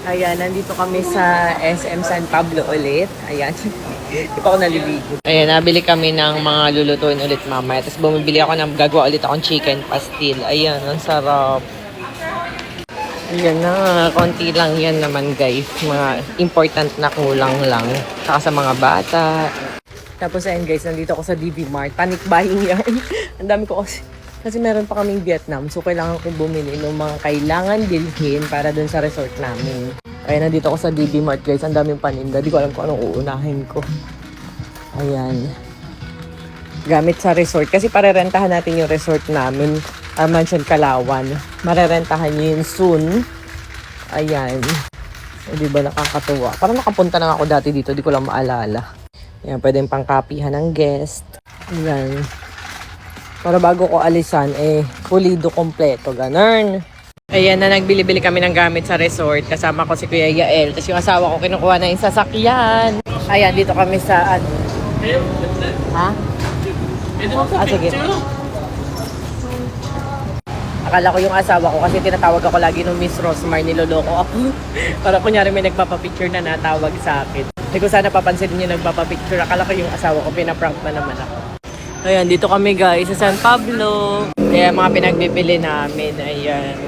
Ayan, nandito kami sa SM San Pablo ulit. Ayan. Di pa ako naliligo. Ayan, nabili kami ng mga lulutuin ulit mamaya. Tapos bumibili ako ng gagawa ulit akong chicken pastil. Ayan, ang sarap. Ayan na, konti lang yan naman guys. Mga important na kulang lang. Saka sa mga bata. Tapos ayan guys, nandito ako sa DB Mart. Panic buying yan. Ang dami ko kasi meron pa kaming Vietnam. So kailangan kong bumili ng mga kailangan bilhin para dun sa resort namin. Ayan, nandito ako sa DB Mart guys. Ang daming paninda. Di ko alam kung anong uunahin ko. Ayan. Gamit sa resort. Kasi parerentahan natin yung resort namin. Mansion Kalawan. Marerentahan nyo yun soon. Ayan. O, diba nakakatuwa? Parang nakapunta na ako dati dito. Di ko lang maalala. Ayan, pwedeng pangkapihan ng guest. Ayan. Para bago ko alisan, pulido kompleto. Ganun. Ayan na, nagbili-bili kami ng gamit sa resort. Kasama ko si Kuya Yael. Tapos yung asawa ko kinukuha na yung sasakyan. Ayan, dito kami sa... Ha? Sige. Akala ko yung asawa ko kasi tinatawag ako lagi ng Miss Rosmar, niloloko ako. Para kunyari may nagpapapicture na natawag sa akin. Hindi ko sana papansin niyo nagpapapicture. Akala ko yung asawa ko, pinaprank na naman ako. Ayan, dito kami guys sa San Pablo. Ayan, mga pinagbibili namin. Ayan.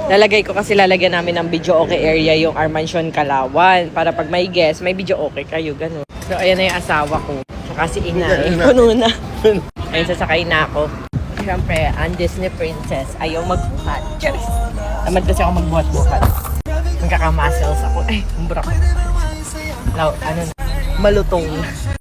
Lalagay ko kasi lalagyan namin ng video okay area yung our Mansion Kalawan. Para pag may guest, may video okay kayo. Ganun. So, ayan na yung asawa ko. Saka si ina. Puno na. Ayun, sasakay na ako. Siyempre, ang Disney princess, ayaw magbuhat. Cheers! Tamad kasi ako magbuhat-buhat. Magkakamuscles ako. Ay, umbra ko. Ano na, malutong.